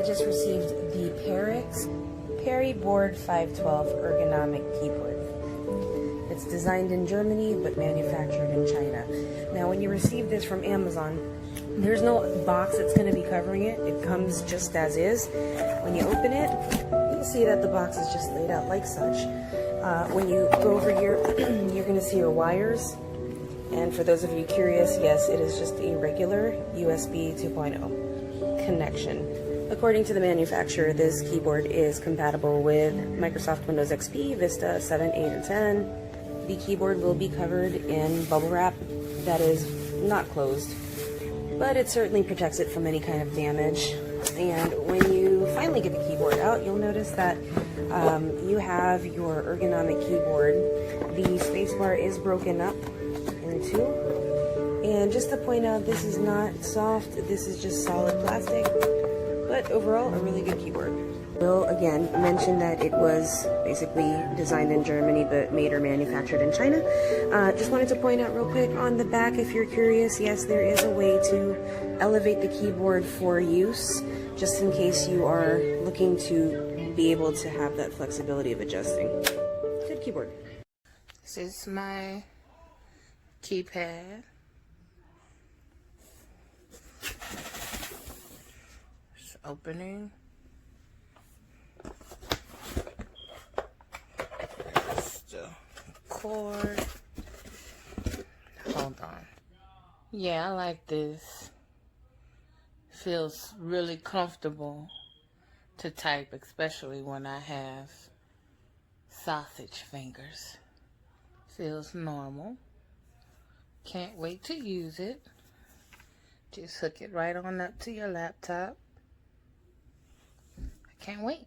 just received the Perixx PERIBOARD-512 Ergonomic keyboard. It's designed in Germany but manufactured in China. Now when you receive this from Amazon, there's no box that's going to be covering it. It comes just as is. When you open it, you'll see that the box is just laid out like such. When you go over here, you're going to see your wires. And for those of you curious, yes, it is just a regular USB 2.0 connection. According to the manufacturer, this keyboard is compatible with Microsoft Windows XP, Vista 7, 8, and 10. The keyboard will be covered in bubble wrap that is not closed, but it certainly protects it from any kind of damage. And when you finally get the keyboard out, you'll notice that you have your ergonomic keyboard. The spacebar is broken up in two. And just to point out, this is not soft, this is just solid plastic. But overall, a really good keyboard. Will again mention that it was basically designed in Germany but made or manufactured in China. Just wanted to point out real quick on the back, if you're curious, yes, there is a way to elevate the keyboard for use, just in case you are looking to be able to have that flexibility of adjusting. Good keyboard. This is my keypad. Opening. That's the cord. Hold on. Yeah, I like this. Feels really comfortable to type, especially when I have sausage fingers. Feels normal. Can't wait to use it. Just hook it right on up to your laptop. Can't wait.